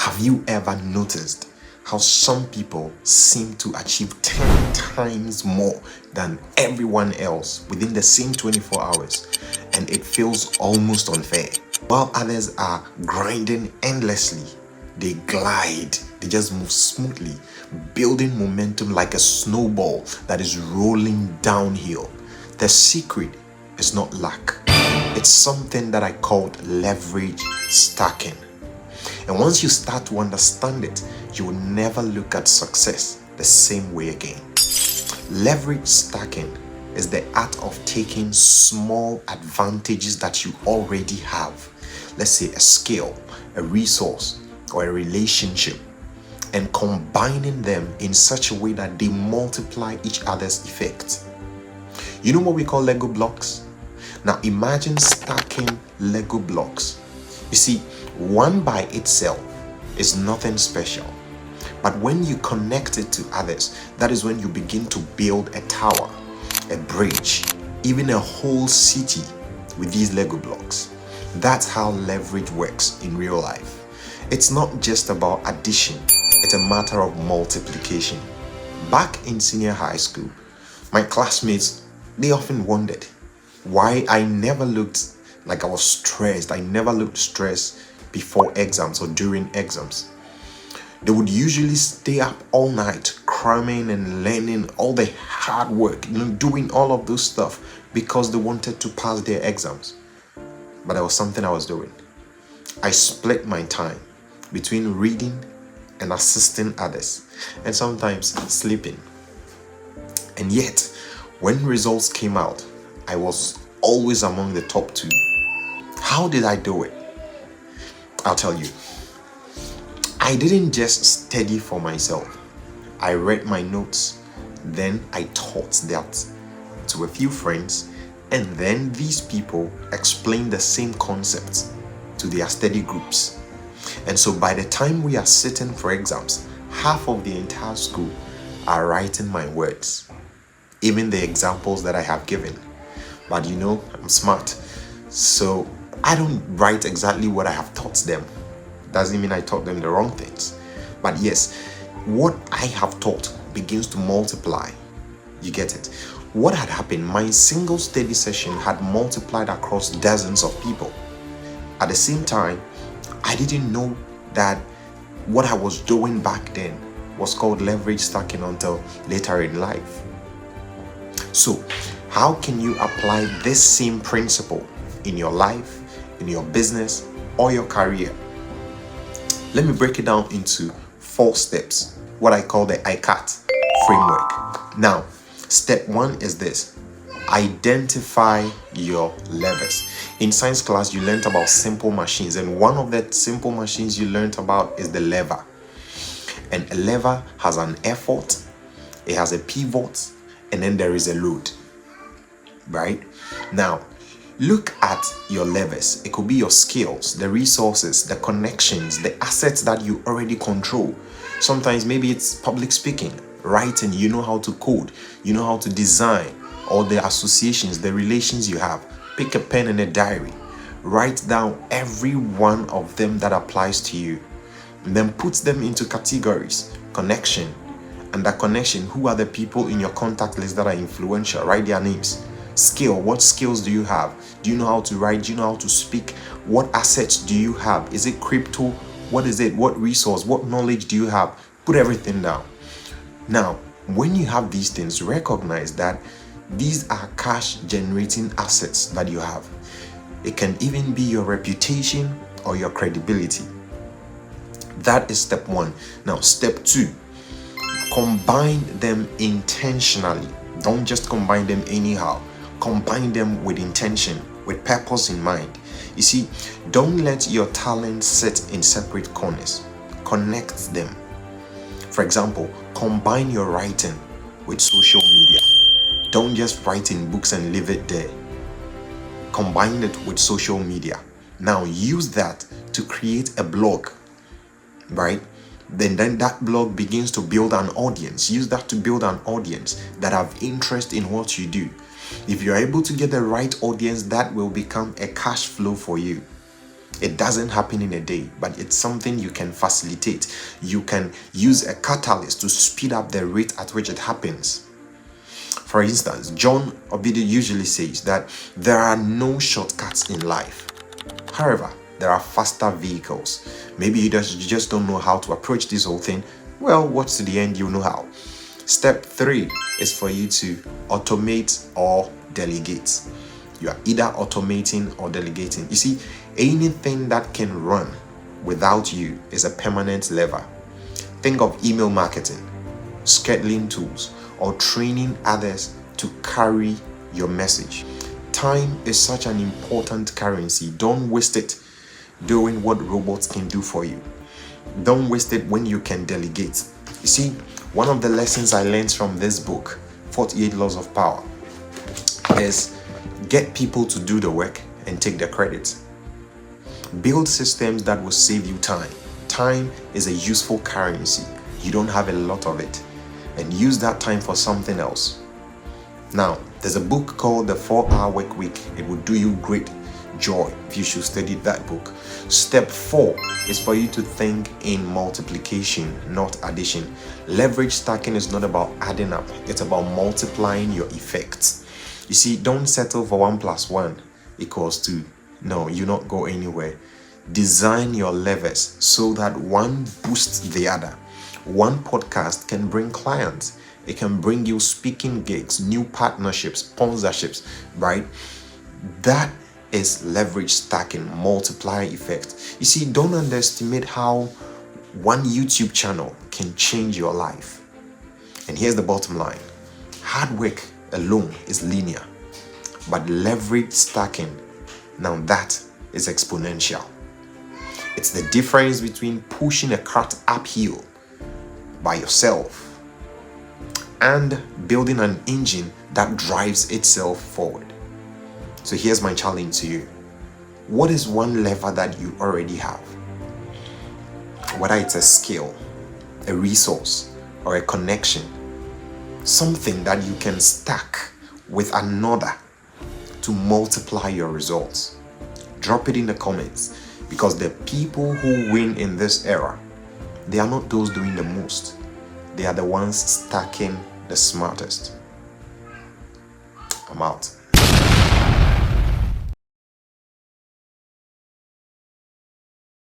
Have you ever noticed how some people seem to achieve 10 times more than everyone else within the same 24 hours, and it feels almost unfair? While others are grinding endlessly, they glide, they just move smoothly, building momentum like a snowball that is rolling downhill. The secret is not luck, it's something that I called leverage stacking. And once you start to understand it, you will never look at success the same way again. Leverage stacking is the art of taking small advantages that you already have, let's say a skill, a resource, or a relationship, and combining them in such a way that they multiply each other's effect. You know what we call Lego blocks? Now imagine stacking Lego blocks. You see, one by itself is nothing special. But when you connect it to others, that is when you begin to build a tower, a bridge, even a whole city with these Lego blocks. That's how leverage works in real life. It's not just about addition, it's a matter of multiplication. Back in senior high school, my classmates, they often wondered why I never looked like I was stressed. I never looked stressed before exams or during exams. They would usually stay up all night cramming and learning all the hard work, doing all of those stuff because they wanted to pass their exams. But there was something I was doing. I split my time between reading and assisting others, and sometimes sleeping. And yet, when results came out, I was always among the top 2. How did I do it? I'll tell you. I didn't just study for myself. I read my notes, then I taught that to a few friends, and then these people explained the same concepts to their study groups. And so by the time we are sitting for exams, half of the entire school are writing my words, even the examples that I have given. But I'm smart, so I don't write exactly what I have taught them. Doesn't mean I taught them the wrong things. But yes, what I have taught begins to multiply. You get it? What had happened, my single study session had multiplied across dozens of people. At the same time, I didn't know that what I was doing back then was called leverage stacking until later in life. So, how can you apply this same principle in your life, in your business, or your career? Let me break it down into 4 steps, what I call the ICAT framework. Now, step 1 is this: identify your levers. In science class, you learned about simple machines, and one of the simple machines you learned about is the lever. And a lever has an effort, it has a pivot, and then there is a load. Right? Now, look at your levers. It could be your skills, the resources, the connections, the assets that you already control. Sometimes maybe it's public speaking, writing, you know how to code, you know how to design, all the associations, the relations you have. Pick a pen and a diary. Write down every one of them that applies to you. And then put them into categories. Connection. And that connection, who are the people in your contact list that are influential? Write their names. Skill, what skills do you have? Do you know how to write? Do you know how to speak? What assets do you have? Is it crypto? What is it? What resource? What knowledge do you have? Put everything down. Now, when you have these things, recognize that these are cash generating assets that you have. It can even be your reputation or your credibility. That is step 1. Now, step 2, combine them intentionally. Don't just combine them anyhow. Combine them with intention, with purpose in mind. You see, don't let your talents sit in separate corners. Connect them. For example, combine your writing with social media. Don't just write in books and leave it there. Combine it with social media. Now use that to create a blog, right? Then that blog begins to build an audience. Use that to build an audience that have interest in what you do. If you're able to get the right audience, that will become a cash flow for you. It doesn't happen in a day, but it's something you can facilitate. You can use a catalyst to speed up the rate at which it happens. For instance, John Obidi usually says that there are no shortcuts in life. However, there are faster vehicles. Maybe you just don't know how to approach this whole thing. Well, watch to the end, you'll know how. Step 3 is for you to automate or delegate. You are either automating or delegating. You see, anything that can run without you is a permanent lever. Think of email marketing, scheduling tools, or training others to carry your message. Time is such an important currency. Don't waste it doing what robots can do for you. Don't waste it when you can delegate. You see, one of the lessons I learned from this book, 48 Laws of Power, is get people to do the work and take the credit. Build systems that will save you time. Time is a useful currency. You don't have a lot of it. And use that time for something else. Now, there's a book called The 4-Hour Work Week. It will do you great joy if you should study that book. Step 4 is for you to think in multiplication, not addition. Leverage stacking is not about adding up. It's about multiplying your effects. You see, don't settle for 1 + 1 = 2. No, you not go anywhere. Design your levers so that one boosts the other. One podcast can bring clients. It can bring you speaking gigs, new partnerships, sponsorships, right? That is leverage stacking, multiplier effect. You see, don't underestimate how one YouTube channel can change your life. And here's the bottom line. Hard work alone is linear, but leverage stacking, now that is exponential. It's the difference between pushing a cart uphill by yourself and building an engine that drives itself forward. So here's my challenge to you. What is one lever that you already have? Whether it's a skill, a resource, or a connection, something that you can stack with another to multiply your results. Drop it in the comments, because the people who win in this era, they are not those doing the most. They are the ones stacking the smartest. I'm out.